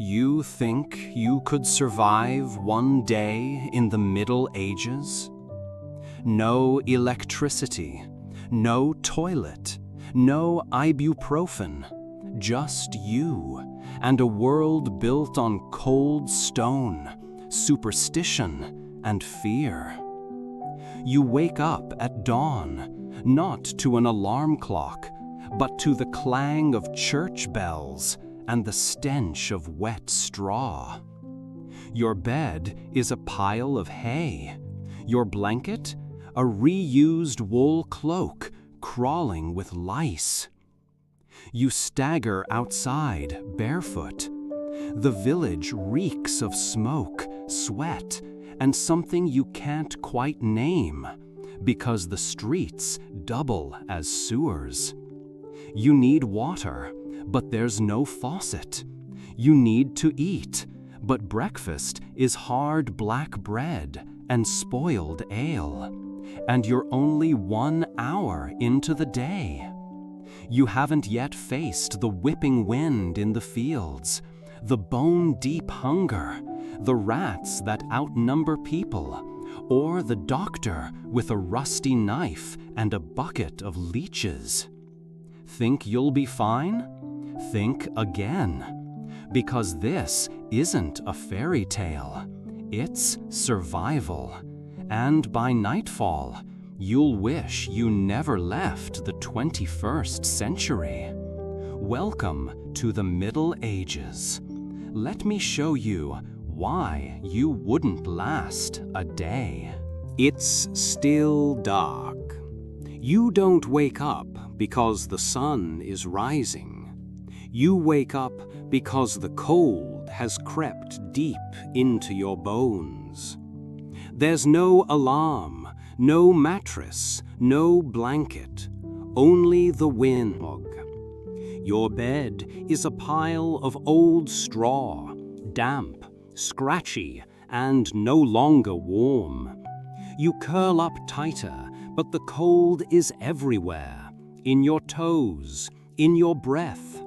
You think you could survive one day in the Middle Ages? No electricity, no toilet, no ibuprofen, just you and a world built on cold stone, superstition, and fear. You wake up at dawn, not to an alarm clock, but to the clang of church bells and the stench of wet straw. Your bed is a pile of hay. Your blanket, a reused wool cloak crawling with lice. You stagger outside barefoot. The village reeks of smoke, sweat, and something you can't quite name, because the streets double as sewers. You need water, but there's no faucet. You need to eat, but breakfast is hard black bread and spoiled ale, and you're only 1 hour into the day. You haven't yet faced the whipping wind in the fields, the bone-deep hunger, the rats that outnumber people, or the doctor with a rusty knife and a bucket of leeches. Think you'll be fine? Think again, because this isn't a fairy tale. It's survival, and by nightfall, you'll wish you never left the 21st century. Welcome to the Middle Ages. Let me show you why you wouldn't last a day. It's still dark. You don't wake up because the sun is rising. You wake up because the cold has crept deep into your bones. There's no alarm, no mattress, no blanket, only the wind. Your bed is a pile of old straw, damp, scratchy, and no longer warm. You curl up tighter, but the cold is everywhere, in your toes, in your breath.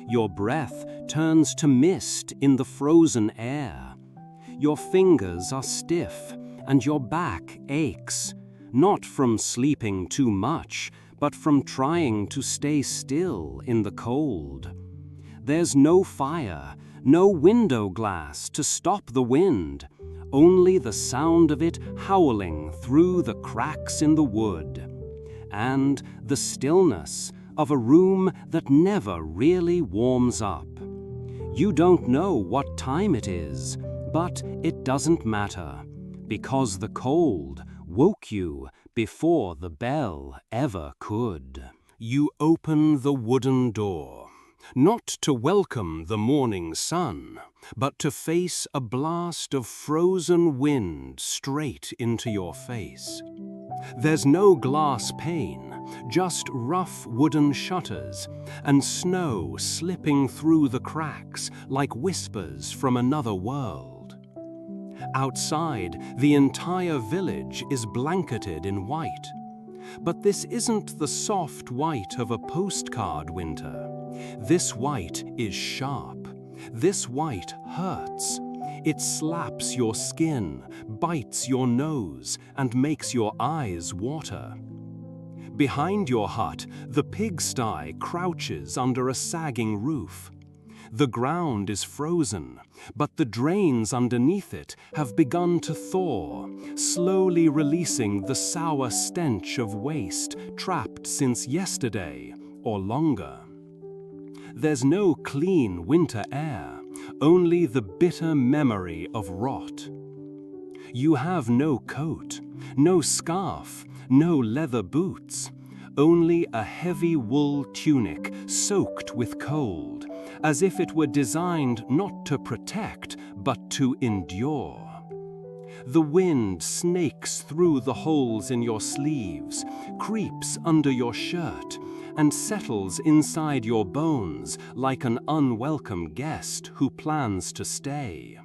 Your breath turns to mist in the frozen air. Your fingers are stiff, and your back aches, not from sleeping too much, but from trying to stay still in the cold. There's no fire, no window glass to stop the wind, only the sound of it howling through the cracks in the wood, and the stillness of a room that never really warms up. You don't know what time it is, but it doesn't matter, because the cold woke you before the bell ever could. You open the wooden door, not to welcome the morning sun, but to face a blast of frozen wind straight into your face. There's no glass pane, just rough wooden shutters, and snow slipping through the cracks like whispers from another world. Outside, the entire village is blanketed in white. But this isn't the soft white of a postcard winter. This white is sharp. This white hurts. It slaps your skin, bites your nose, and makes your eyes water. Behind your hut, the pigsty crouches under a sagging roof. The ground is frozen, but the drains underneath it have begun to thaw, slowly releasing the sour stench of waste trapped since yesterday or longer. There's no clean winter air, only the bitter memory of rot. You have no coat, no scarf, no leather boots, only a heavy wool tunic soaked with cold, as if it were designed not to protect, but to endure. The wind snakes through the holes in your sleeves, creeps under your shirt, and settles inside your bones like an unwelcome guest who plans to stay.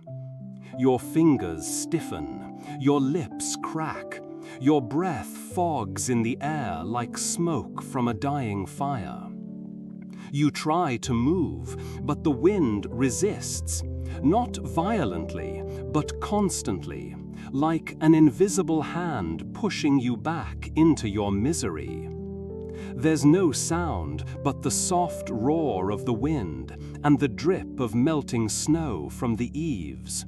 Your fingers stiffen, your lips crack, your breath fogs in the air like smoke from a dying fire. You try to move, but the wind resists, Not violently, but constantly, like an invisible hand pushing you back into your misery. There's no sound but the soft roar of the wind and the drip of melting snow from the eaves.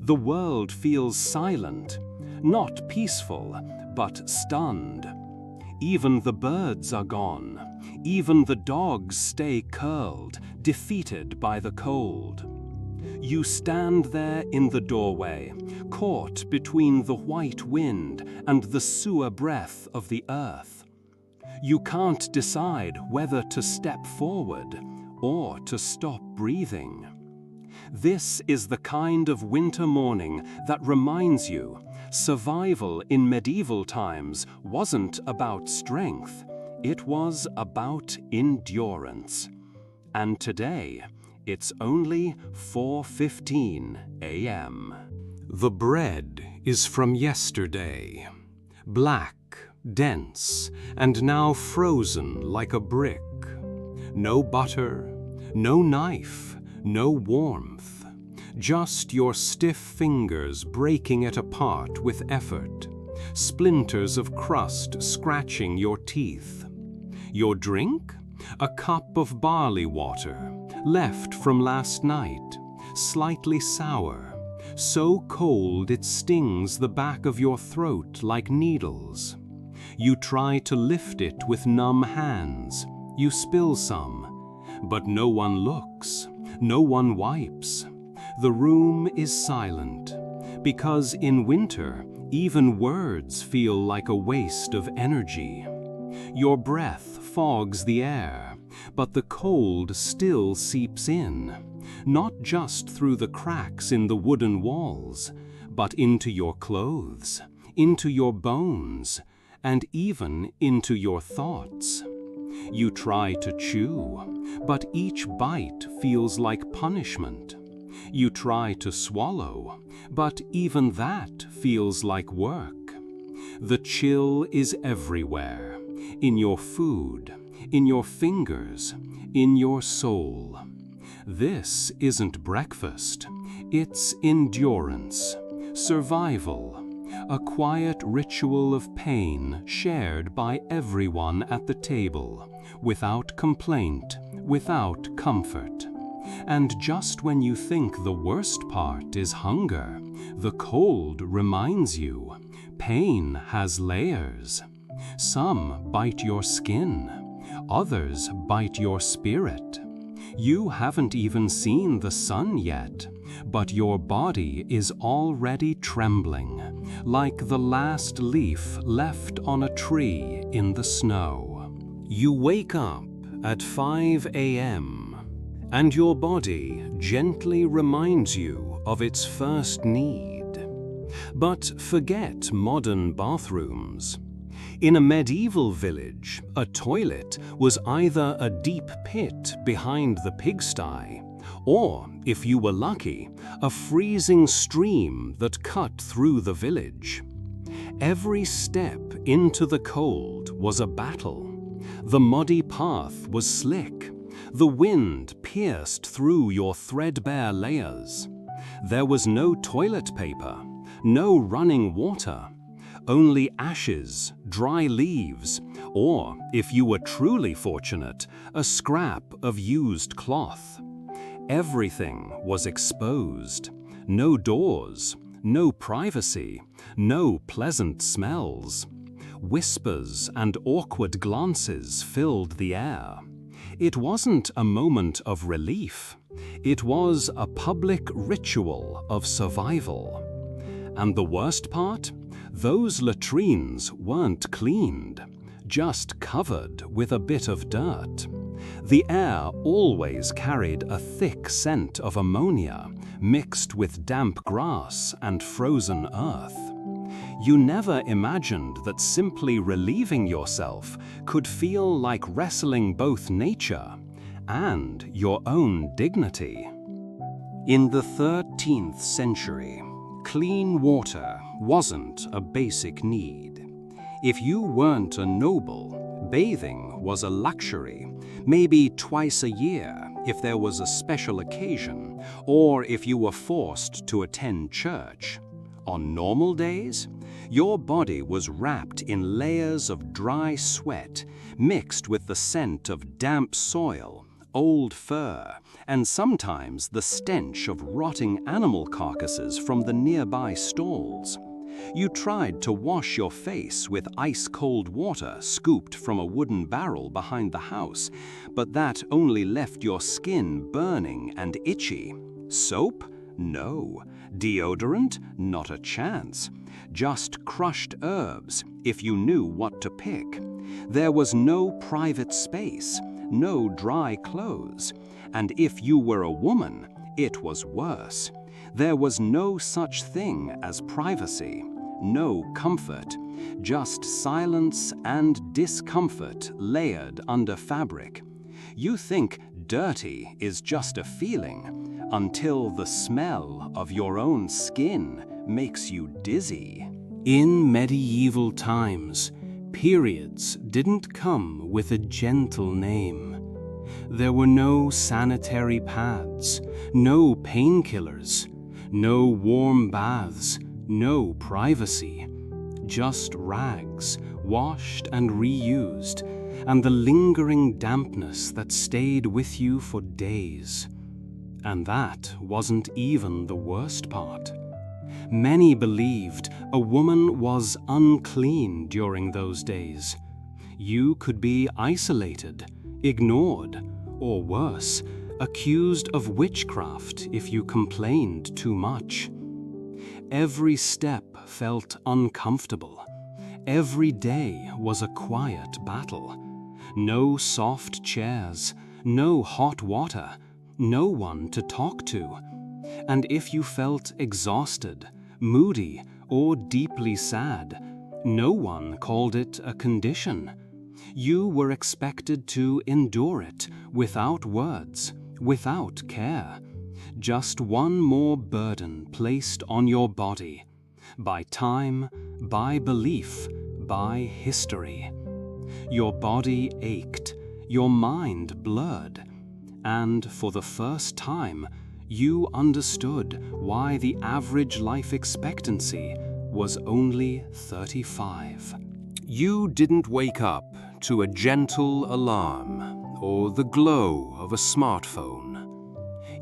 The world feels silent, not peaceful, but stunned. Even the birds are gone. Even the dogs stay curled, defeated by the cold. You stand there in the doorway, caught between the white wind and the sewer breath of the earth. You can't decide whether to step forward or to stop breathing. This is the kind of winter morning that reminds you survival in medieval times wasn't about strength, it was about endurance. And today, it's only 4:15 a.m. The bread is from yesterday, black, dense, and now frozen like a brick. No butter, no knife, no warmth, just your stiff fingers breaking it apart with effort, splinters of crust scratching your teeth. Your drink? A cup of barley water, left from last night, slightly sour, so cold it stings the back of your throat like needles. You try to lift it with numb hands. You spill some, but no one looks, no one wipes. The room is silent, because in winter, even words feel like a waste of energy. Your breath fogs the air, but the cold still seeps in, not just through the cracks in the wooden walls, but into your clothes, into your bones, and even into your thoughts. You try to chew, but each bite feels like punishment. You try to swallow, but even that feels like work. The chill is everywhere, in your food, in your fingers, in your soul. This isn't breakfast, it's endurance, survival, a quiet ritual of pain shared by everyone at the table, without complaint, without comfort. And just when you think the worst part is hunger, the cold reminds you, pain has layers. Some bite your skin, others bite your spirit. You haven't even seen the sun yet, but your body is already trembling, like the last leaf left on a tree in the snow. You wake up at 5 a.m., and your body gently reminds you of its first need. But forget modern bathrooms. In a medieval village, a toilet was either a deep pit behind the pigsty, or, if you were lucky, a freezing stream that cut through the village. Every step into the cold was a battle. The muddy path was slick. The wind pierced through your threadbare layers. There was no toilet paper, no running water. Only ashes, dry leaves, or, if you were truly fortunate, a scrap of used cloth. Everything was exposed. No doors, no privacy, no pleasant smells. Whispers and awkward glances filled the air. It wasn't a moment of relief. It was a public ritual of survival. And the worst part? Those latrines weren't cleaned, just covered with a bit of dirt. The air always carried a thick scent of ammonia mixed with damp grass and frozen earth. You never imagined that simply relieving yourself could feel like wrestling both nature and your own dignity. In the 13th century, clean water wasn't a basic need. If you weren't a noble, bathing was a luxury, maybe twice a year if there was a special occasion, or if you were forced to attend church. On normal days, your body was wrapped in layers of dry sweat mixed with the scent of damp soil, old fur, and sometimes the stench of rotting animal carcasses from the nearby stalls. You tried to wash your face with ice-cold water scooped from a wooden barrel behind the house, but that only left your skin burning and itchy. Soap? No. Deodorant? Not a chance. Just crushed herbs, if you knew what to pick. There was no private space, no dry clothes, and if you were a woman, it was worse. There was no such thing as privacy, no comfort, just silence and discomfort layered under fabric. You think dirty is just a feeling until the smell of your own skin makes you dizzy. In medieval times, periods didn't come with a gentle name. There were no sanitary pads, no painkillers, no warm baths, no privacy. Just rags, washed and reused, and the lingering dampness that stayed with you for days. And that wasn't even the worst part. Many believed a woman was unclean during those days. You could be isolated, ignored, or worse, accused of witchcraft if you complained too much. Every step felt uncomfortable. Every day was a quiet battle. No soft chairs, no hot water, no one to talk to. And if you felt exhausted, moody, or deeply sad, no one called it a condition. You were expected to endure it without words, without care. Just one more burden placed on your body, by time, by belief, by history. Your body ached, your mind blurred, and for the first time, you understood why the average life expectancy was only 35. You didn't wake up to a gentle alarm or the glow of a smartphone.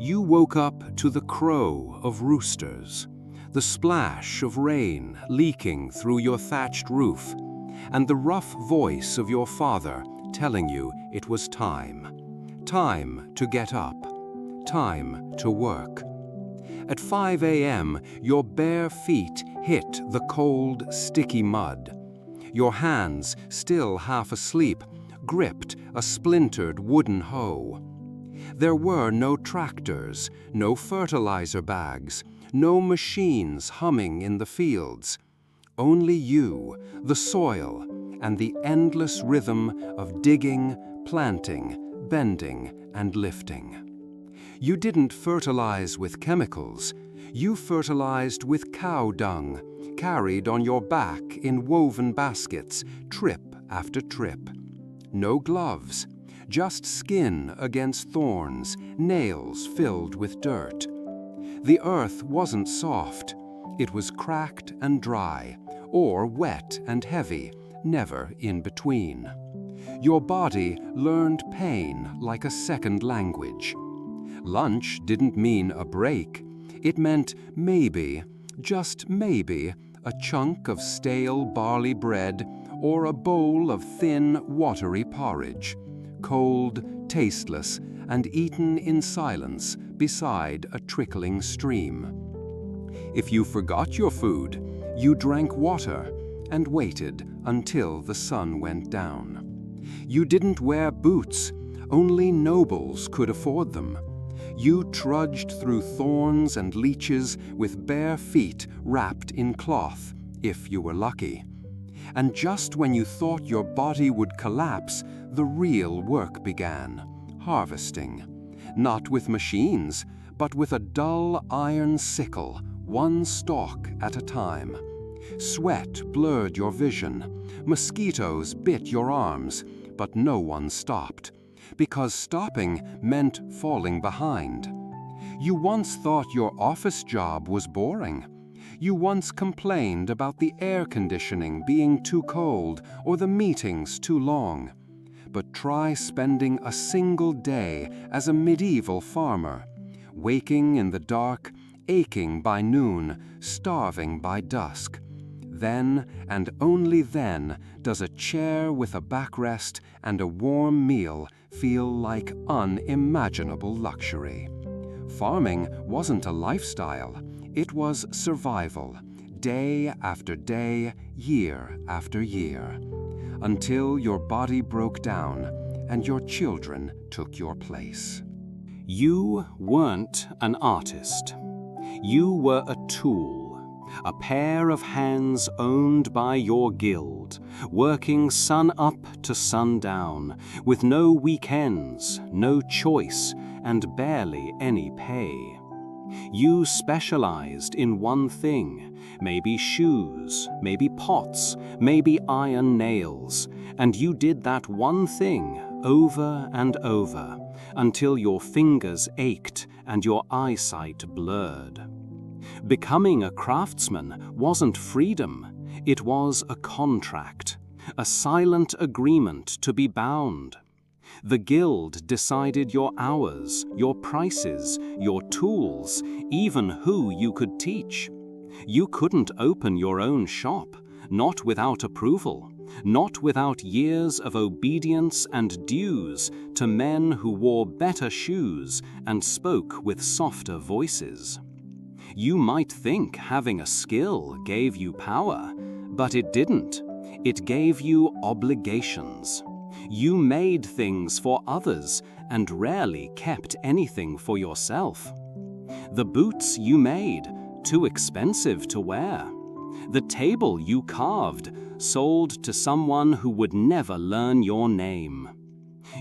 You woke up to the crow of roosters, the splash of rain leaking through your thatched roof, and the rough voice of your father telling you it was time. Time to get up. Time to work. At 5 a.m., your bare feet hit the cold, sticky mud. Your hands, still half asleep, gripped a splintered wooden hoe. There were no tractors, no fertilizer bags, no machines humming in the fields. Only you, the soil, and the endless rhythm of digging, planting, bending, and lifting. You didn't fertilize with chemicals. You fertilized with cow dung, carried on your back in woven baskets, trip after trip. No gloves, just skin against thorns, nails filled with dirt. The earth wasn't soft. It was cracked and dry, or wet and heavy, never in between. Your body learned pain like a second language. Lunch didn't mean a break. It meant maybe, just maybe, a chunk of stale barley bread or a bowl of thin, watery porridge, cold, tasteless, and eaten in silence beside a trickling stream. If you forgot your food, you drank water and waited until the sun went down. You didn't wear boots. Only nobles could afford them. You trudged through thorns and leeches with bare feet wrapped in cloth, if you were lucky. And just when you thought your body would collapse, the real work began, harvesting. Not with machines, but with a dull iron sickle, one stalk at a time. Sweat blurred your vision. Mosquitoes bit your arms, but no one stopped, because stopping meant falling behind. You once thought your office job was boring. You once complained about the air conditioning being too cold or the meetings too long. But try spending a single day as a medieval farmer, waking in the dark, aching by noon, starving by dusk. Then, and only then, does a chair with a backrest and a warm meal feel like unimaginable luxury. Farming wasn't a lifestyle, it was survival, day after day, year after year, until your body broke down and your children took your place. You weren't an artist. You were a tool, a pair of hands owned by your guild, working sun up to sun down, with no weekends, no choice, and barely any pay. You specialized in one thing, maybe shoes, maybe pots, maybe iron nails, and you did that one thing over and over, until your fingers ached and your eyesight blurred. Becoming a craftsman wasn't freedom, it was a contract, a silent agreement to be bound. The guild decided your hours, your prices, your tools, even who you could teach. You couldn't open your own shop, not without approval, not without years of obedience and dues to men who wore better shoes and spoke with softer voices. You might think having a skill gave you power, but it didn't. It gave you obligations. You made things for others and rarely kept anything for yourself. The boots you made, too expensive to wear. The table you carved, sold to someone who would never learn your name.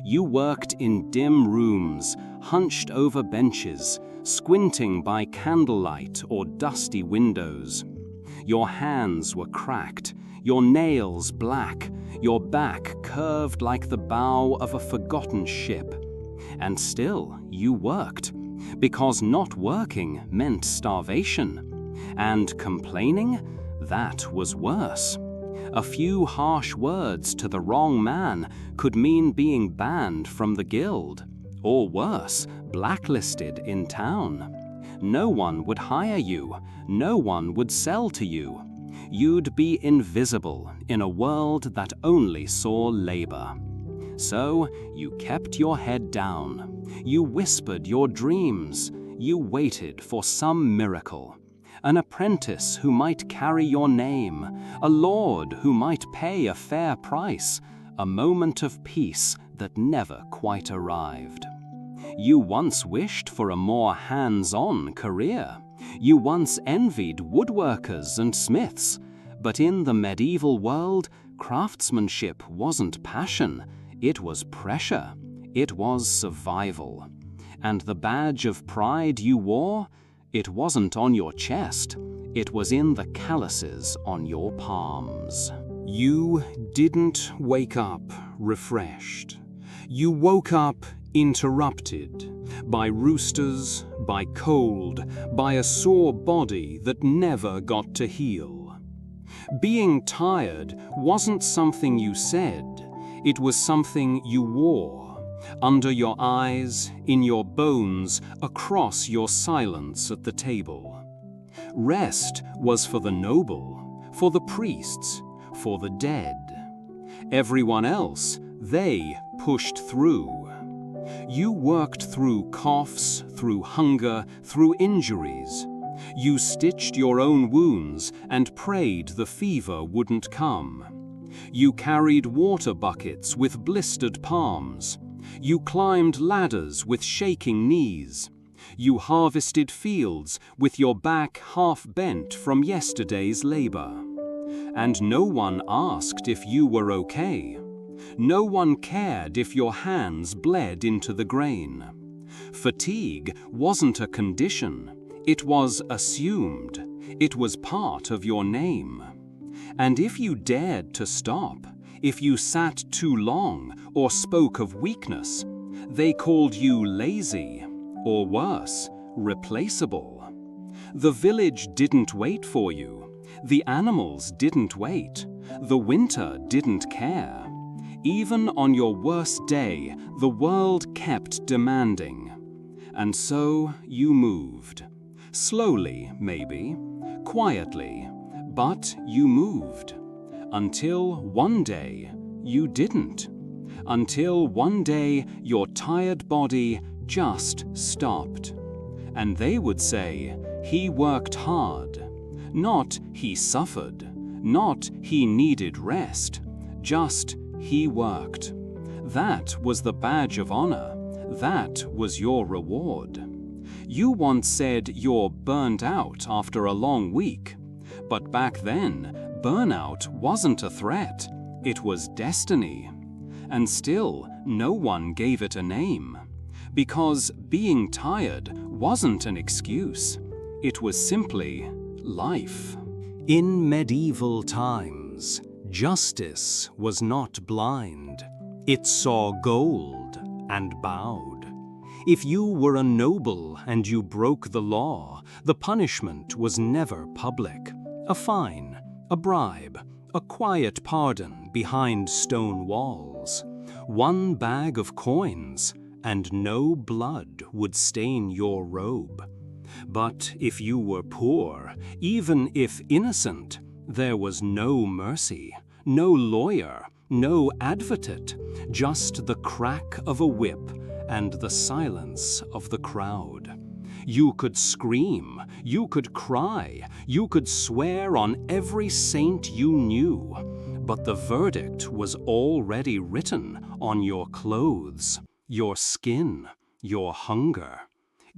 You worked in dim rooms, hunched over benches, squinting by candlelight or dusty windows. Your hands were cracked, your nails black, your back curved like the bow of a forgotten ship. And still you worked, because not working meant starvation. And complaining, that was worse. A few harsh words to the wrong man could mean being banned from the guild, or worse, blacklisted in town. No one would hire you, no one would sell to you. You'd be invisible in a world that only saw labor. So you kept your head down. You whispered your dreams. You waited for some miracle. An apprentice who might carry your name, a lord who might pay a fair price, a moment of peace that never quite arrived. You once wished for a more hands-on career. You once envied woodworkers and smiths, but in the medieval world, craftsmanship wasn't passion, it was pressure, it was survival. And the badge of pride you wore, it wasn't on your chest, it was in the calluses on your palms. You didn't wake up refreshed. You woke up interrupted by roosters, by cold, by a sore body that never got to heal. Being tired wasn't something you said, it was something you wore. Under your eyes, in your bones, across your silence at the table. Rest was for the noble, for the priests, for the dead. Everyone else, they pushed through. You worked through coughs, through hunger, through injuries. You stitched your own wounds and prayed the fever wouldn't come. You carried water buckets with blistered palms. You climbed ladders with shaking knees. You harvested fields with your back half bent from yesterday's labor. And no one asked if you were okay. No one cared if your hands bled into the grain. Fatigue wasn't a condition, it was assumed. It was part of your name. And if you dared to stop, if you sat too long or spoke of weakness, they called you lazy, or worse, replaceable. The village didn't wait for you. The animals didn't wait. The winter didn't care. Even on your worst day, the world kept demanding. And so you moved. Slowly, maybe. Quietly. But you moved. Until one day, you didn't. Until one day, your tired body just stopped. And they would say, he worked hard. Not he suffered. Not he needed rest. Just he worked. That was the badge of honor. That was your reward. You once said you're burnt out after a long week. But back then, burnout wasn't a threat. It was destiny. And still, no one gave it a name. Because being tired wasn't an excuse. It was simply life. In medieval times, justice was not blind. It saw gold and bowed. If you were a noble and you broke the law, the punishment was never public. A fine, a bribe, a quiet pardon behind stone walls. One bag of coins, and no blood would stain your robe. But if you were poor, even if innocent, there was no mercy, no lawyer, no advocate, just the crack of a whip and the silence of the crowd. You could scream, you could cry, you could swear on every saint you knew, but the verdict was already written on your clothes, your skin, your hunger.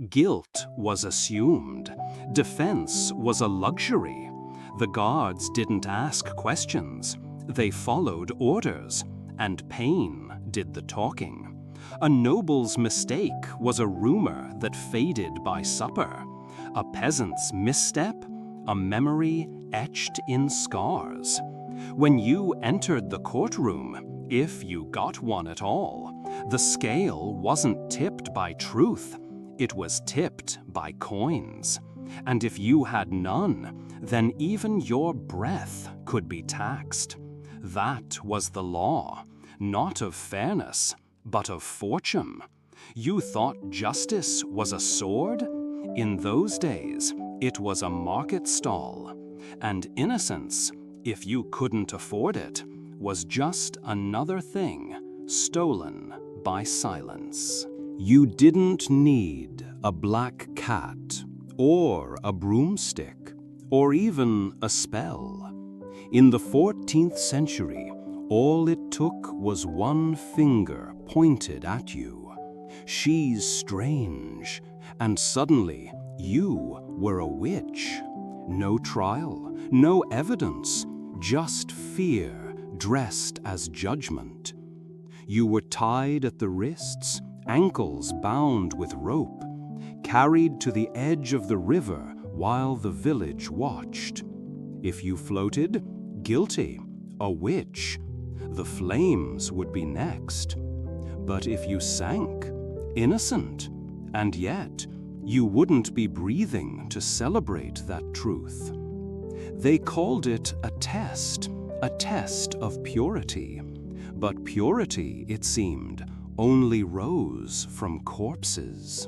Guilt was assumed. Defense was a luxury. The guards didn't ask questions. They followed orders, and pain did the talking. A noble's mistake was a rumor that faded by supper. A peasant's misstep, a memory etched in scars. When you entered the courtroom, if you got one at all, the scale wasn't tipped by truth. It was tipped by coins. And if you had none, then even your breath could be taxed. That was the law, not of fairness, but of fortune. You thought justice was a sword? In those days, it was a market stall. And innocence, if you couldn't afford it, was just another thing stolen by silence. You didn't need a black cat, or a broomstick, or even a spell. In the 14th century, all it took was one finger pointed at you. She's strange, and suddenly you were a witch. No trial, no evidence, just fear dressed as judgment. You were tied at the wrists, ankles bound with rope, carried to the edge of the river while the village watched. If you floated, guilty, a witch. The flames would be next. But if you sank, innocent, and yet you wouldn't be breathing to celebrate that truth. They called it a test of purity. But purity, it seemed, only rose from corpses.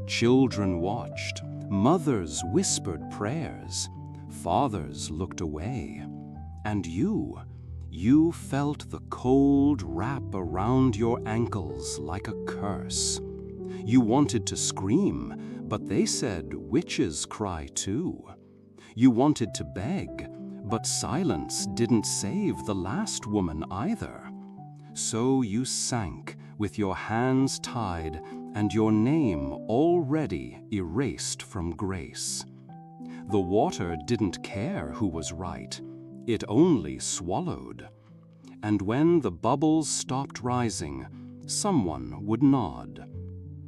Children watched, mothers whispered prayers, fathers looked away. And you felt the cold wrap around your ankles like a curse. You wanted to scream, but they said witches cry too. You wanted to beg, but silence didn't save the last woman either. So you sank with your hands tied and your name already erased from grace. The water didn't care who was right. It only swallowed. And when the bubbles stopped rising, someone would nod.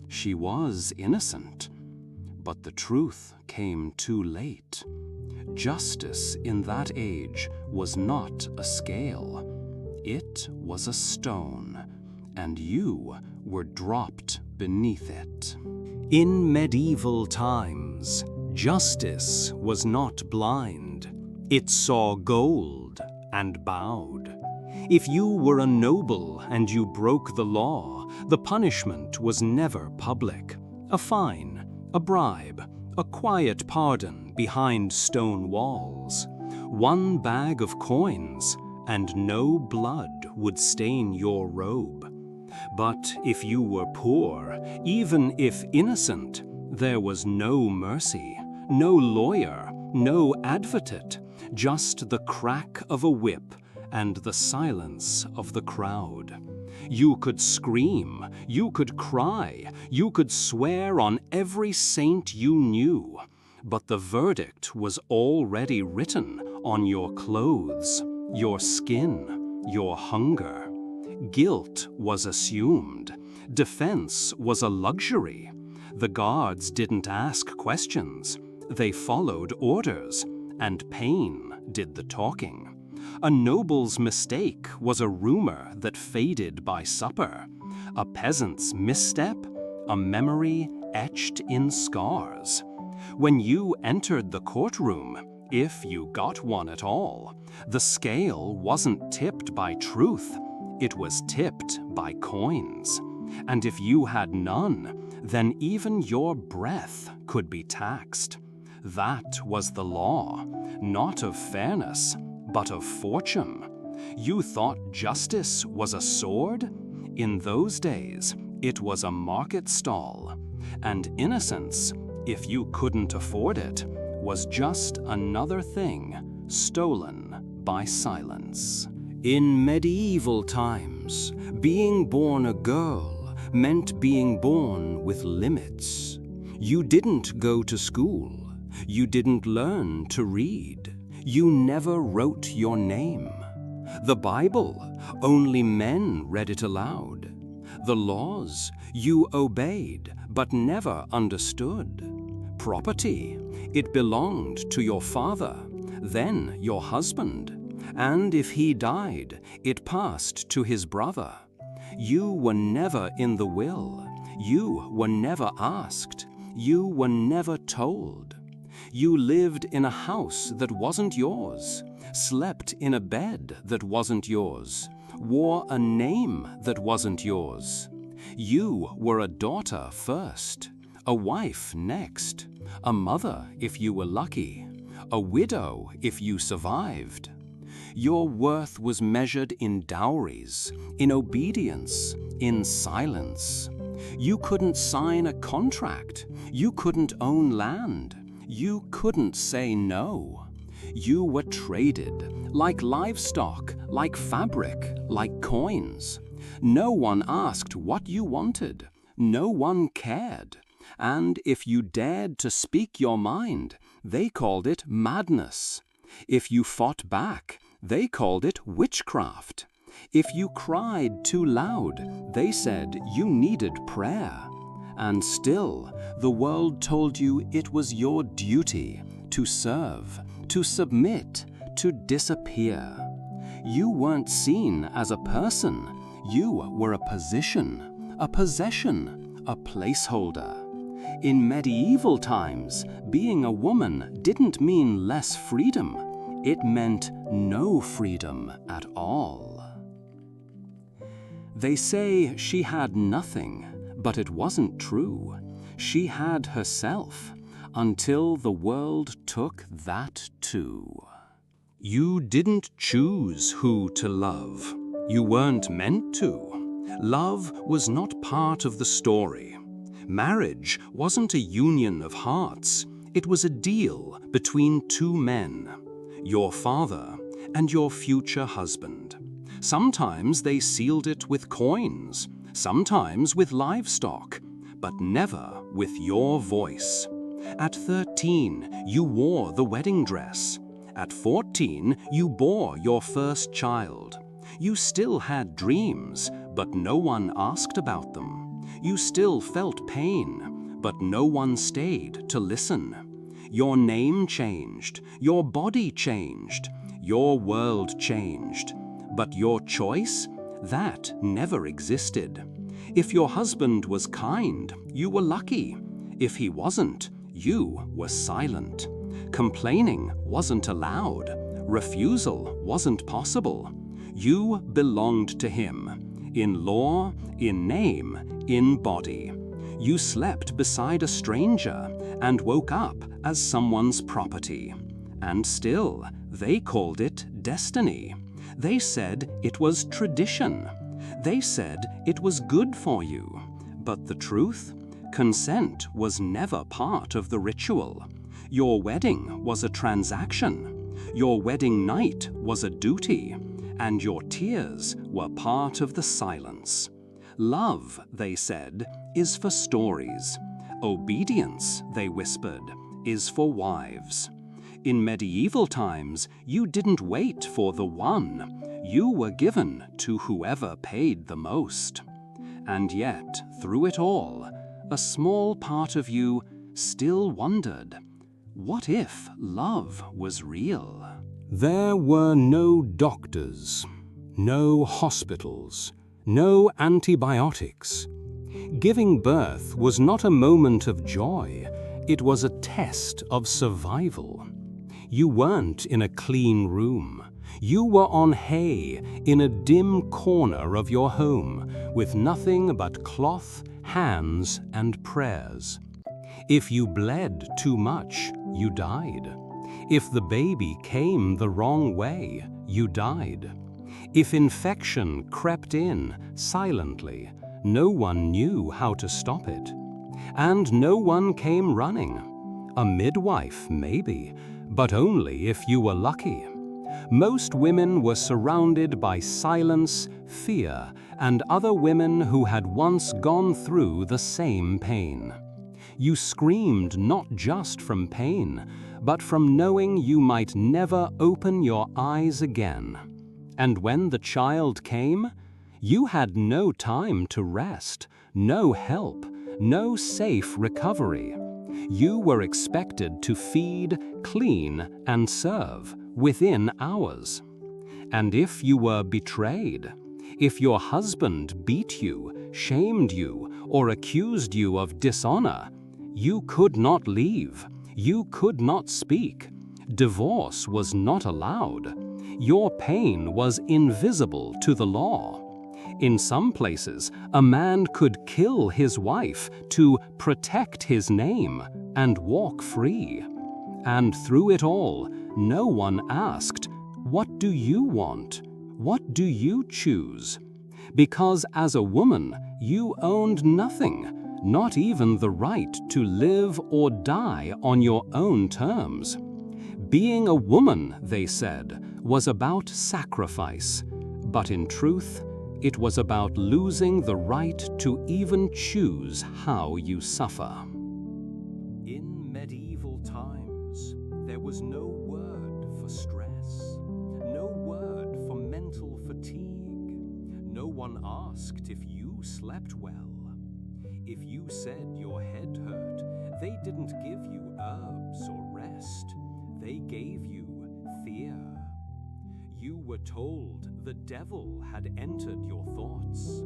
She was innocent. But the truth came too late. Justice in that age was not a scale. It was a stone, and you were dropped beneath it. In medieval times, justice was not blind. It saw gold and bowed. If you were a noble and you broke the law, the punishment was never public. A fine, a bribe, a quiet pardon behind stone walls. One bag of coins, and no blood would stain your robe. But if you were poor, even if innocent, there was no mercy, no lawyer, no advocate, just the crack of a whip and the silence of the crowd. You could scream, you could cry, you could swear on every saint you knew, but the verdict was already written on your clothes, your skin, your hunger. Guilt was assumed. Defense was a luxury. The guards didn't ask questions. They followed orders, and pain did the talking. A noble's mistake was a rumor that faded by supper. A peasant's misstep, a memory etched in scars. When you entered the courtroom, if you got one at all, the scale wasn't tipped by truth, it was tipped by coins. And if you had none, then even your breath could be taxed. That was the law, not of fairness, but of fortune. You thought justice was a sword? In those days, it was a market stall. And innocence, if you couldn't afford it, was just another thing stolen by silence. In medieval times, being born a girl meant being born with limits. You didn't go to school. You didn't learn to read. You never wrote your name. The Bible, only men read it aloud. The laws, you obeyed but never understood. Property, it belonged to your father, then your husband, and if he died, it passed to his brother. You were never in the will. You were never asked. You were never told. You lived in a house that wasn't yours, slept in a bed that wasn't yours, wore a name that wasn't yours. You were a daughter first, a wife next, a mother if you were lucky, a widow if you survived. Your worth was measured in dowries, in obedience, in silence. You couldn't sign a contract. You couldn't own land. You couldn't say no. You were traded, like livestock, like fabric, like coins. No one asked what you wanted. No one cared. And if you dared to speak your mind, they called it madness. If you fought back, they called it witchcraft. If you cried too loud, they said you needed prayer. And still, the world told you it was your duty to serve, to submit, to disappear. You weren't seen as a person. You were a position, a possession, a placeholder. In medieval times, being a woman didn't mean less freedom. It meant no freedom at all. They say she had nothing, but it wasn't true. She had herself, until the world took that too. You didn't choose who to love. You weren't meant to. Love was not part of the story. Marriage wasn't a union of hearts. It was a deal between two men, your father and your future husband. Sometimes they sealed it with coins, sometimes with livestock, but never with your voice. At 13, you wore the wedding dress. At 14, you bore your first child. You still had dreams, but no one asked about them. You still felt pain, but no one stayed to listen. Your name changed, your body changed, your world changed, but your choice, that never existed. If your husband was kind, you were lucky. If he wasn't, you were silent. Complaining wasn't allowed. Refusal wasn't possible. You belonged to him, in law, in name, in body. You slept beside a stranger and woke up as someone's property. And still, they called it destiny. They said it was tradition. They said it was good for you. But the truth? Consent was never part of the ritual. Your wedding was a transaction. Your wedding night was a duty. And your tears were part of the silence. Love, they said, is for stories. Obedience, they whispered, is for wives. In medieval times, you didn't wait for the one. You were given to whoever paid the most. And yet, through it all, a small part of you still wondered, what if love was real? There were no doctors, no hospitals, no antibiotics. Giving birth was not a moment of joy, it was a test of survival. You weren't in a clean room. You were on hay in a dim corner of your home with nothing but cloth, hands, and prayers. If you bled too much, you died. If the baby came the wrong way, you died. If infection crept in silently, no one knew how to stop it. And no one came running. A midwife, maybe, but only if you were lucky. Most women were surrounded by silence, fear, and other women who had once gone through the same pain. You screamed not just from pain, but from knowing you might never open your eyes again. And when the child came, you had no time to rest, no help, no safe recovery. You were expected to feed, clean, and serve within hours. And if you were betrayed, if your husband beat you, shamed you, or accused you of dishonor, you could not leave. You could not speak. Divorce was not allowed. Your pain was invisible to the law. In some places, a man could kill his wife to protect his name and walk free. And through it all, no one asked, "What do you want? What do you choose?" Because as a woman, you owned nothing, not even the right to live or die on your own terms. Being a woman, they said, was about sacrifice, but in truth, it was about losing the right to even choose how you suffer. In medieval times, there was no word for stress, no word for mental fatigue. No one asked if you slept well. If you said your head hurt, they didn't give you herbs or rest. They gave you fear. You were told the devil had entered your thoughts,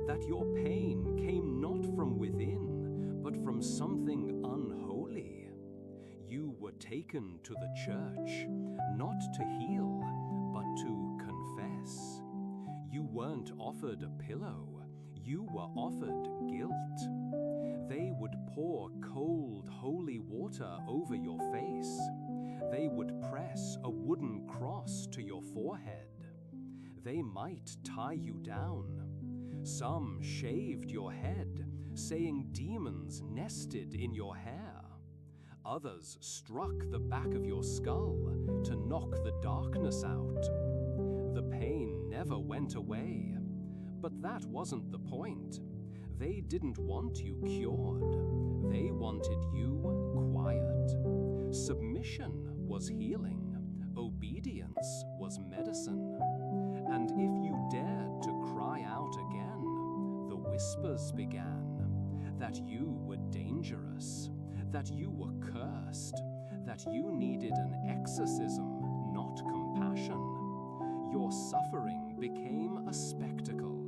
that your pain came not from within, but from something unholy. You were taken to the church, not to heal, but to confess. You weren't offered a pillow, you were offered guilt. They would pour cold, holy water over your face. They would press a wooden cross to your forehead. They might tie you down. Some shaved your head, saying demons nested in your hair. Others struck the back of your skull to knock the darkness out. The pain never went away, but that wasn't the point. They didn't want you cured. They wanted you quiet. Submission was healing. Obedience was medicine. And if you dared to cry out again, the whispers began that you were dangerous, that you were cursed, that you needed an exorcism, not compassion. Your suffering became a spectacle.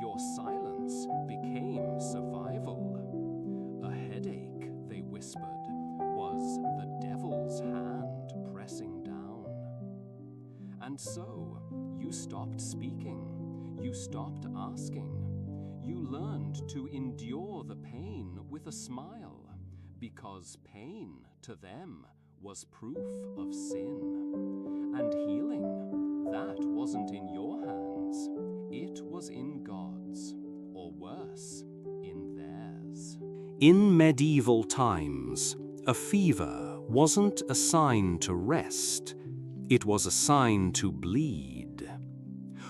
Your silence became survival. A headache And so, you stopped speaking, you stopped asking. You learned to endure the pain with a smile, because pain to them was proof of sin. And healing, that wasn't in your hands, it was in God's, or worse, in theirs. In medieval times, a fever wasn't a sign to rest, it was a sign to bleed.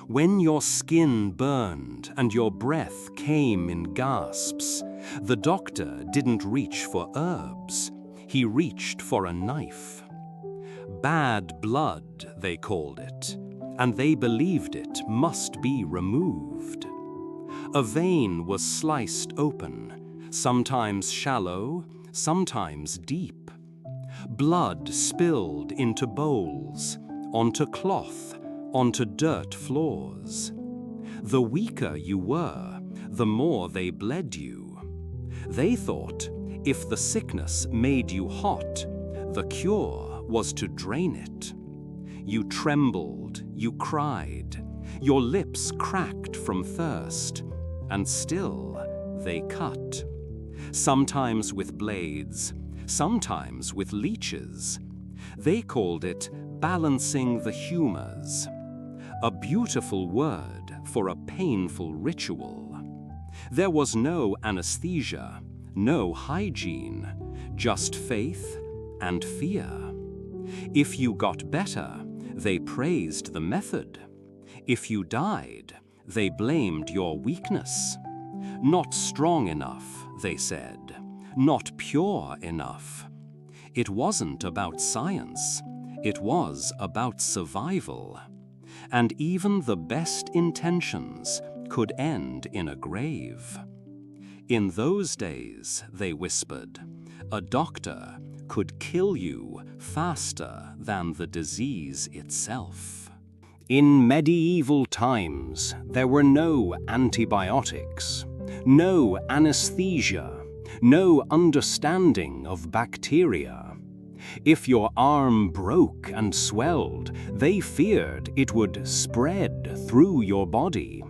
When your skin burned and your breath came in gasps, the doctor didn't reach for herbs, he reached for a knife. Bad blood, they called it, and they believed it must be removed. A vein was sliced open, sometimes shallow, sometimes deep. Blood spilled into bowls, onto cloth, onto dirt floors. The weaker you were, the more they bled you. They thought if the sickness made you hot, the cure was to drain it. You trembled, you cried, your lips cracked from thirst, and still they cut. Sometimes with blades, sometimes with leeches. They called it balancing the humors, a beautiful word for a painful ritual. There was no anesthesia, no hygiene, just faith and fear. If you got better, they praised the method. If you died, they blamed your weakness. Not strong enough, they said, not pure enough. It wasn't about science, it was about survival. And even the best intentions could end in a grave. In those days, they whispered, a doctor could kill you faster than the disease itself. In medieval times, there were no antibiotics, no anesthesia, no understanding of bacteria. If your arm broke and swelled, they feared it would spread through your body.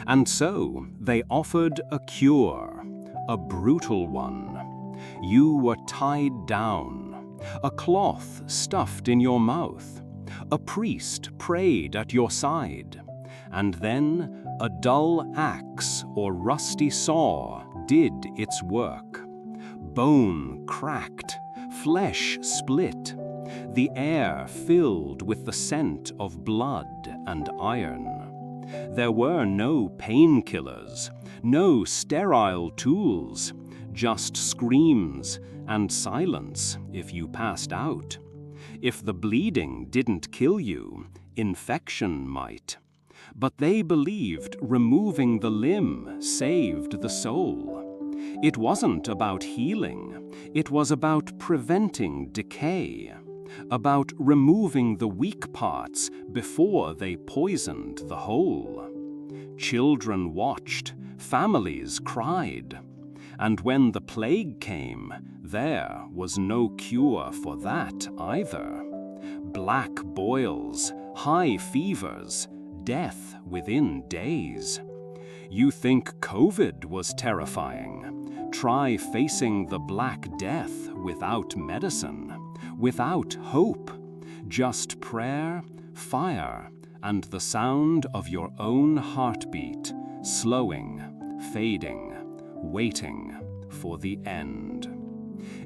And so they offered a cure, a brutal one. You were tied down, a cloth stuffed in your mouth, a priest prayed at your side, and then a dull axe or rusty saw did its work. Bone cracked, flesh split, the air filled with the scent of blood and iron. There were no painkillers, no sterile tools, just screams and silence if you passed out. If the bleeding didn't kill you, infection might. But they believed removing the limb saved the soul. It wasn't about healing, it was about preventing decay, about removing the weak parts before they poisoned the whole. Children watched, families cried, and when the plague came, there was no cure for that either. Black boils, high fevers, death within days. You think COVID was terrifying? Try facing the Black Death without medicine, without hope, just prayer, fire, and the sound of your own heartbeat, slowing, fading, waiting for the end.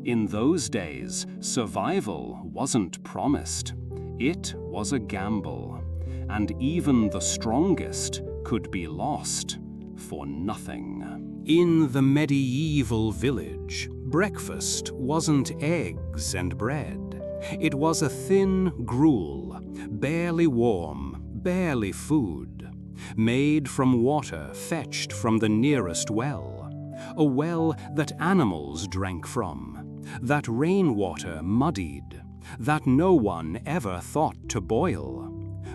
In those days, survival wasn't promised. It was a gamble, and even the strongest could be lost for nothing. In the medieval village, breakfast wasn't eggs and bread. It was a thin gruel, barely warm, barely food, made from water fetched from the nearest well, a well that animals drank from, that rainwater muddied, that no one ever thought to boil.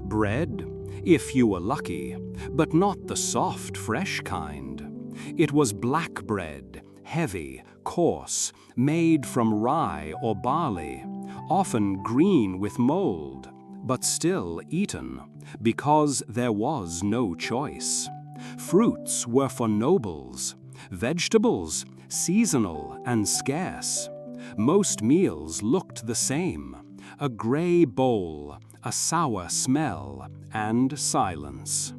Bread, if you were lucky, but not the soft, fresh kind. It was black bread, heavy, coarse, made from rye or barley, often green with mold, but still eaten, because there was no choice. Fruits were for nobles, vegetables seasonal and scarce. Most meals looked the same, a gray bowl, a sour smell, and silence.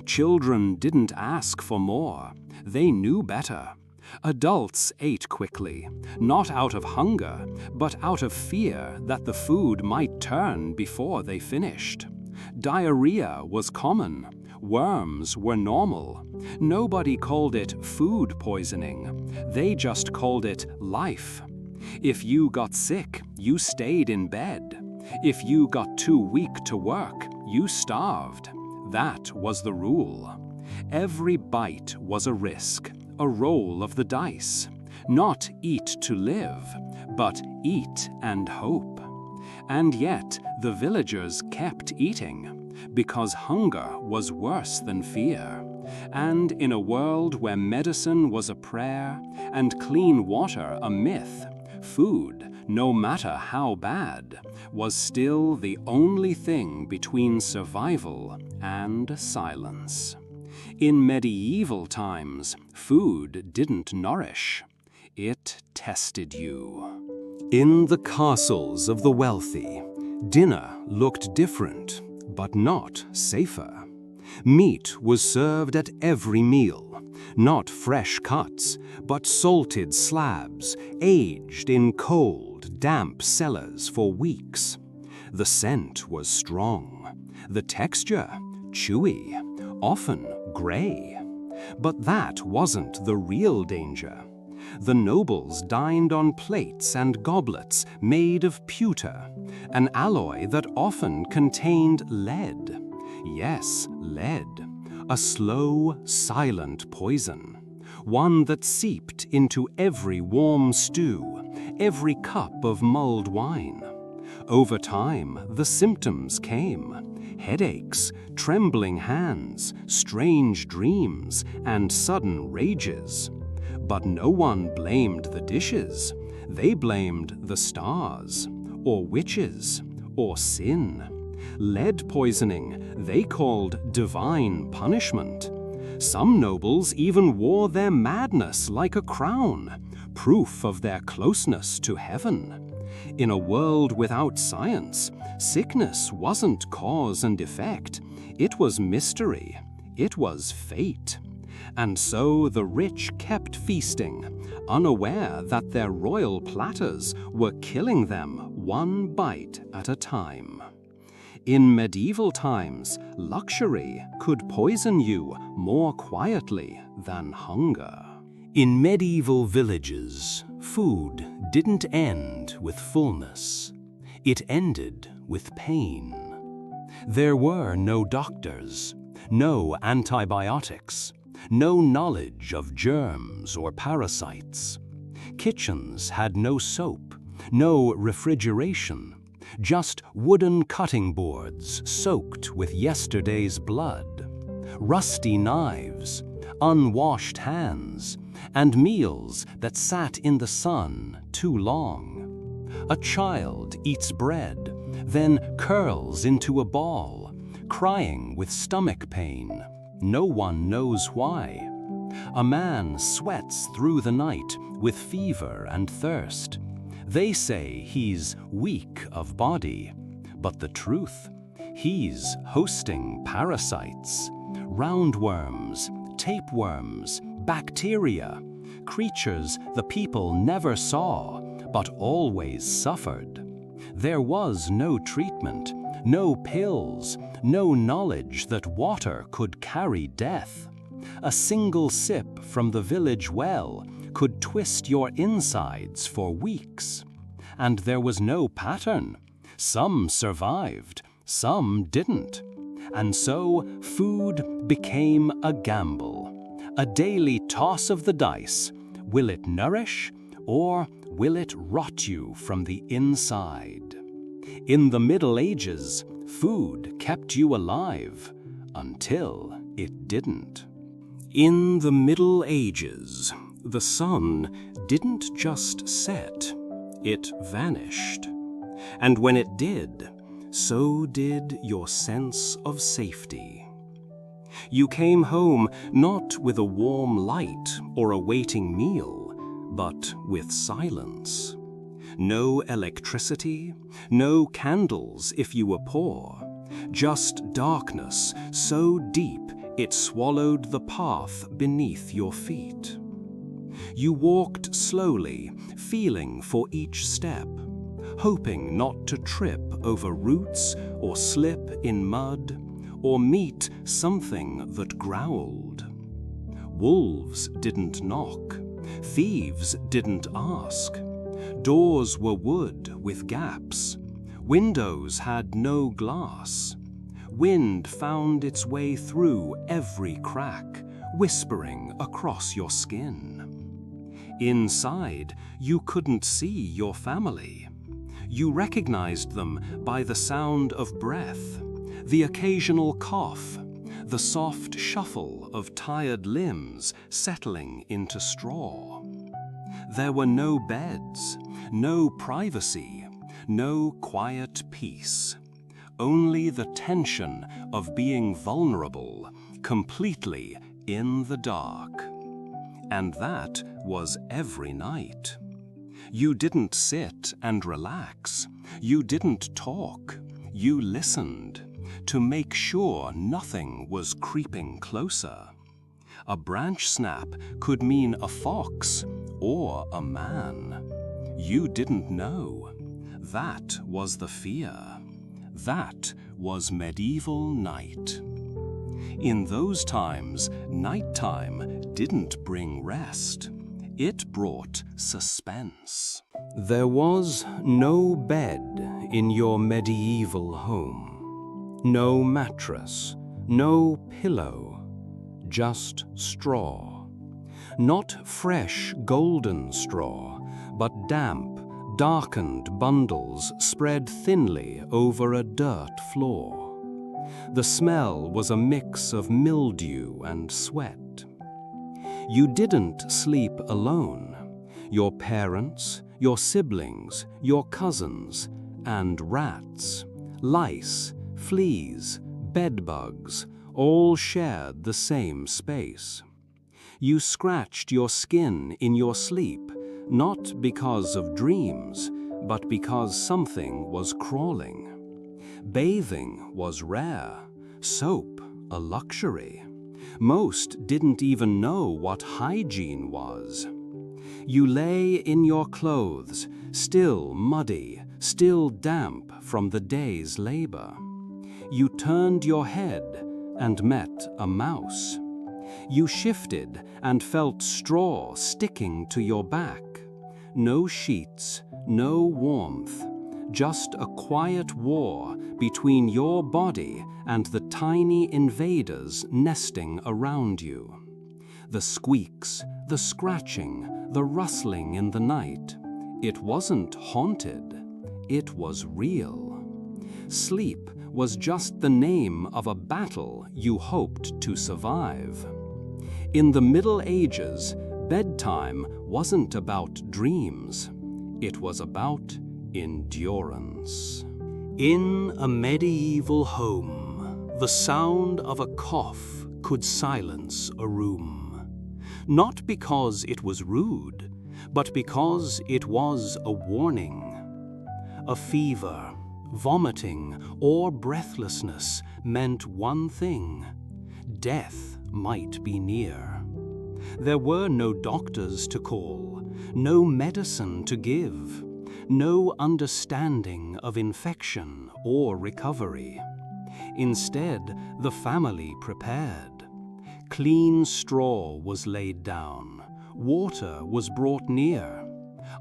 Children didn't ask for more, they knew better. Adults ate quickly, not out of hunger, but out of fear that the food might turn before they finished. Diarrhea was common, worms were normal. Nobody called it food poisoning, they just called it life. If you got sick, you stayed in bed. If you got too weak to work, you starved. That was the rule. Every bite was a risk, a roll of the dice. Not eat to live, but eat and hope. And yet the villagers kept eating, because hunger was worse than fear. And in a world where medicine was a prayer and clean water a myth, food, no matter how bad, was still the only thing between survival and silence. In medieval times, food didn't nourish, it tested you. In the castles of the wealthy, dinner looked different, but not safer. Meat was served at every meal, not fresh cuts, but salted slabs, aged in cold, damp cellars for weeks. The scent was strong, the texture chewy, often gray. But that wasn't the real danger. The nobles dined on plates and goblets made of pewter, an alloy that often contained lead. Yes, lead. A slow, silent poison. One that seeped into every warm stew, every cup of mulled wine. Over time, the symptoms came. Headaches, trembling hands, strange dreams, and sudden rages. But no one blamed the dishes. They blamed the stars, or witches, or sin. Lead poisoning they called divine punishment. Some nobles even wore their madness like a crown, proof of their closeness to heaven. In a world without science, sickness wasn't cause and effect. It was mystery. It was fate. And so the rich kept feasting, unaware that their royal platters were killing them one bite at a time. In medieval times, luxury could poison you more quietly than hunger. In medieval villages, food didn't end with fullness. It ended with pain. There were no doctors, no antibiotics, no knowledge of germs or parasites. Kitchens had no soap, no refrigeration, just wooden cutting boards soaked with yesterday's blood, rusty knives, unwashed hands, and meals that sat in the sun too long. A child eats bread, then curls into a ball, crying with stomach pain. No one knows why. A man sweats through the night with fever and thirst. They say he's weak of body, but the truth, he's hosting parasites, roundworms, tapeworms, bacteria, creatures the people never saw, but always suffered. There was no treatment, no pills, no knowledge that water could carry death. A single sip from the village well could twist your insides for weeks. And there was no pattern. Some survived, some didn't. And so food became a gamble, a daily toss of the dice. Will it nourish, or will it rot you from the inside? In the Middle Ages, food kept you alive, until it didn't. In the Middle Ages, the sun didn't just set, it vanished. And when it did, so did your sense of safety. You came home not with a warm light or a waiting meal, but with silence. No electricity, no candles if you were poor, just darkness so deep it swallowed the path beneath your feet. You walked slowly, feeling for each step, hoping not to trip over roots or slip in mud or meet something that growled. Wolves didn't knock, thieves didn't ask. Doors were wood with gaps, windows had no glass. Wind found its way through every crack, whispering across your skin. Inside, you couldn't see your family. You recognized them by the sound of breath, the occasional cough, the soft shuffle of tired limbs settling into straw. There were no beds, no privacy, no quiet peace. Only the tension of being vulnerable, completely in the dark. And that was every night. You didn't sit and relax. You didn't talk. You listened to make sure nothing was creeping closer. A branch snap could mean a fox or a man. You didn't know. That was the fear. That was medieval night. In those times, nighttime didn't bring rest. It brought suspense. There was no bed in your medieval home. No mattress, no pillow, just straw. Not fresh golden straw, but damp, darkened bundles spread thinly over a dirt floor. The smell was a mix of mildew and sweat. You didn't sleep alone. Your parents, your siblings, your cousins, and rats, lice, fleas, bedbugs, all shared the same space. You scratched your skin in your sleep, not because of dreams, but because something was crawling. Bathing was rare, soap a luxury. Most didn't even know what hygiene was. You lay in your clothes, still muddy, still damp from the day's labor. You turned your head and met a mouse. You shifted and felt straw sticking to your back. No sheets, no warmth, just a quiet war between your body and the tiny invaders nesting around you. The squeaks, the scratching, the rustling in the night. It wasn't haunted, it was real. Sleep was just the name of a battle you hoped to survive. In the Middle Ages, bedtime wasn't about dreams. It was about endurance. In a medieval home, the sound of a cough could silence a room. Not because it was rude, but because it was a warning. A fever, vomiting, or breathlessness meant one thing: death might be near. There were no doctors to call, no medicine to give, no understanding of infection or recovery. Instead, the family prepared. Clean straw was laid down, water was brought near,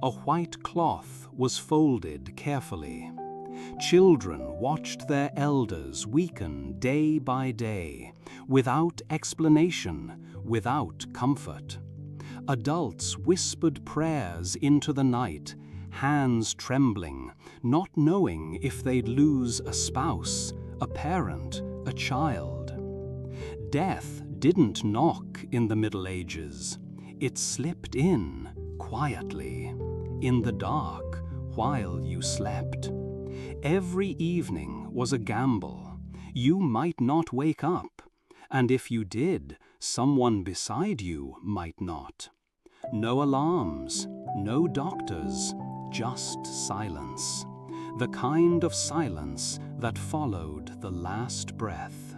a white cloth was folded carefully. Children watched their elders weaken day by day, without explanation, without comfort. Adults whispered prayers into the night, hands trembling, not knowing if they'd lose a spouse, a parent, a child. Death didn't knock in the Middle Ages. It slipped in, quietly, in the dark, while you slept. Every evening, was a gamble. You might not wake up, and if you did, someone beside you might not. No alarms, no doctors, just silence. The kind of silence that followed the last breath.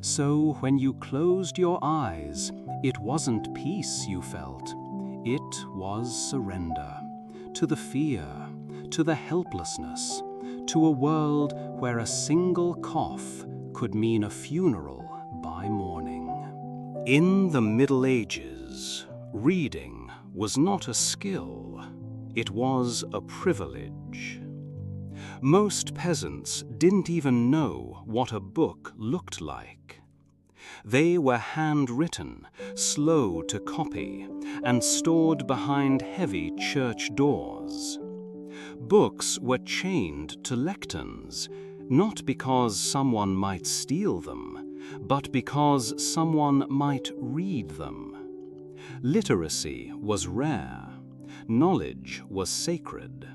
So when you closed your eyes, it wasn't peace you felt. It was surrender to the fear, to the helplessness, to a world where a single cough could mean a funeral by morning. In the Middle Ages, reading was not a skill, it was a privilege. Most peasants didn't even know what a book looked like. They were handwritten, slow to copy, and stored behind heavy church doors. Books were chained to lecterns, not because someone might steal them, but because someone might read them. Literacy was rare, knowledge was sacred,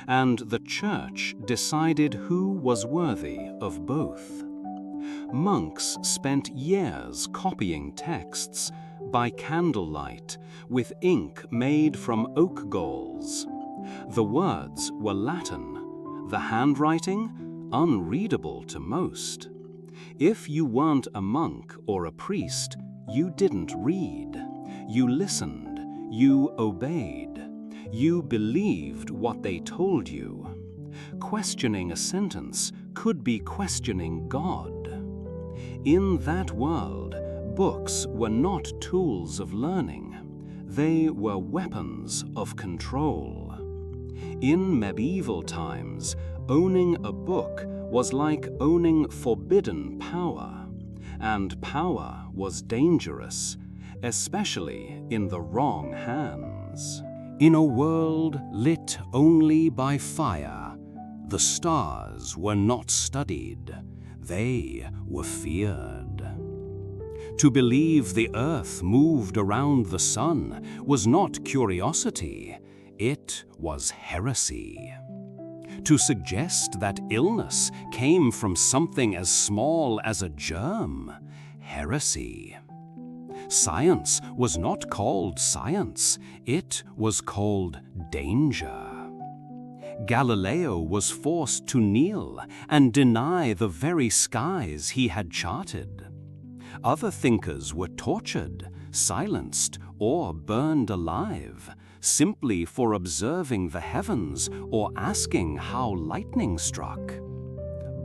and the church decided who was worthy of both. Monks spent years copying texts by candlelight with ink made from oak galls. The words were Latin, the handwriting unreadable to most. If you weren't a monk or a priest, you didn't read. You listened, you obeyed, you believed what they told you. Questioning a sentence could be questioning God. In that world, books were not tools of learning. They were weapons of control. In medieval times, owning a book was like owning forbidden power, and power was dangerous, especially in the wrong hands. In a world lit only by fire, the stars were not studied, they were feared. To believe the earth moved around the sun was not curiosity, it was heresy. To suggest that illness came from something as small as a germ, heresy. Science was not called science, it was called danger. Galileo was forced to kneel and deny the very skies he had charted. Other thinkers were tortured, silenced, or burned alive, simply for observing the heavens or asking how lightning struck.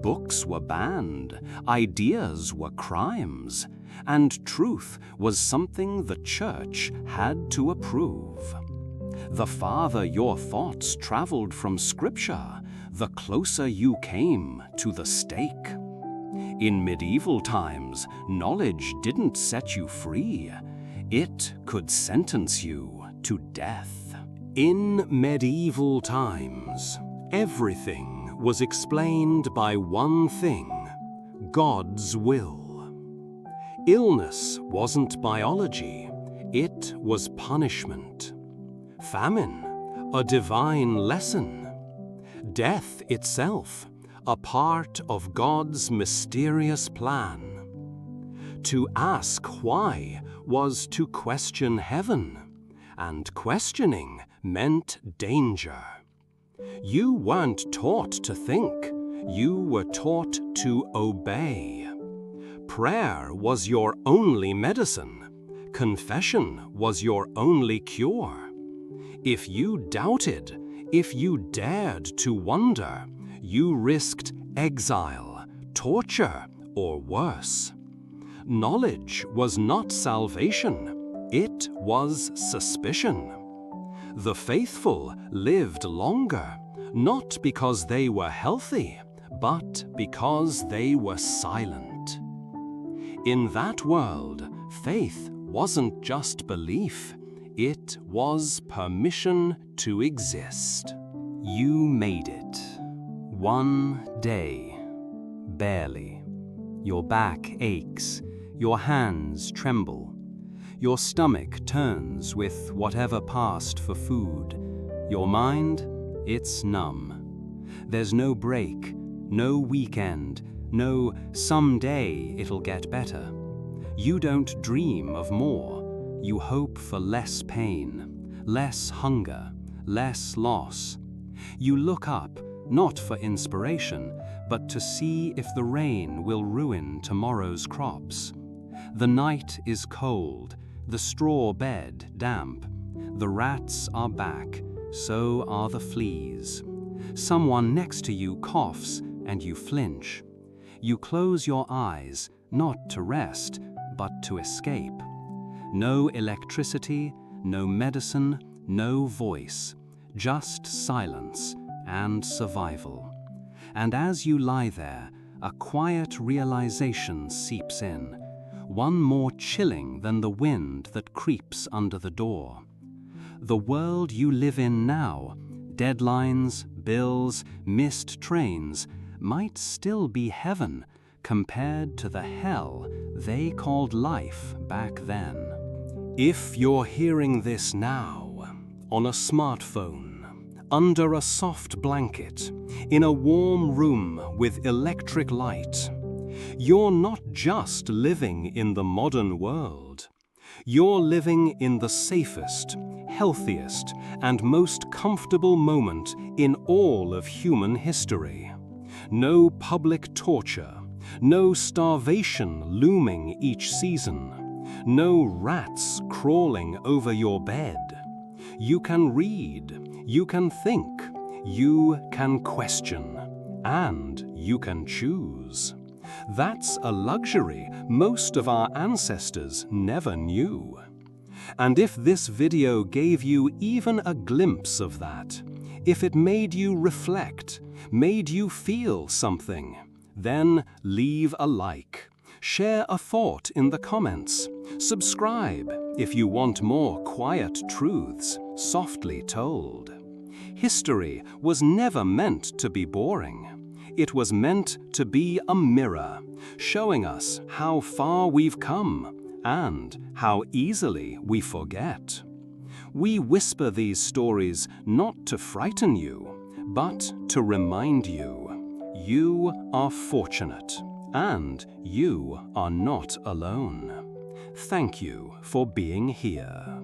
Books were banned, ideas were crimes, and truth was something the church had to approve. The farther your thoughts traveled from Scripture, the closer you came to the stake. In medieval times, knowledge didn't set you free. It could sentence you to death. In medieval times, everything was explained by one thing: God's will. Illness wasn't biology, it was punishment. Famine, a divine lesson. Death itself, a part of God's mysterious plan. To ask why was to question heaven, and questioning meant danger. You weren't taught to think, you were taught to obey. Prayer was your only medicine. Confession was your only cure. If you doubted, if you dared to wonder, you risked exile, torture, or worse. Knowledge was not salvation, it was suspicion. The faithful lived longer, not because they were healthy, but because they were silent. In that world, faith wasn't just belief, it was permission to exist. You made it. One day. Barely. Your back aches, your hands tremble. Your stomach turns with whatever passed for food. Your mind, it's numb. There's no break, No weekend, no someday it'll get better. You don't dream of more, you hope for less pain, less hunger, less loss. You look up, not for inspiration, but to see if the rain will ruin tomorrow's crops. The night is cold, the straw bed damp. The rats are back, so are the fleas. Someone next to you coughs and you flinch. You close your eyes, not to rest, but to escape. No electricity, no medicine, no voice, just silence and survival. And as you lie there, a quiet realization seeps in, one more chilling than the wind that creeps under the door. The world you live in now, deadlines, bills, missed trains, might still be heaven compared to the hell they called life back then. If you're hearing this now, on a smartphone, under a soft blanket, in a warm room with electric light, you're not just living in the modern world. You're living in the safest, healthiest, and most comfortable moment in all of human history. No public torture, no starvation looming each season, no rats crawling over your bed. You can read, you can think, you can question, and you can choose. That's a luxury most of our ancestors never knew. And if this video gave you even a glimpse of that, if it made you reflect, made you feel something, then leave a like, share a thought in the comments, subscribe if you want more quiet truths softly told. History was never meant to be boring. It was meant to be a mirror, showing us how far we've come and how easily we forget. We whisper these stories not to frighten you, but to remind you, you are fortunate and you are not alone. Thank you for being here.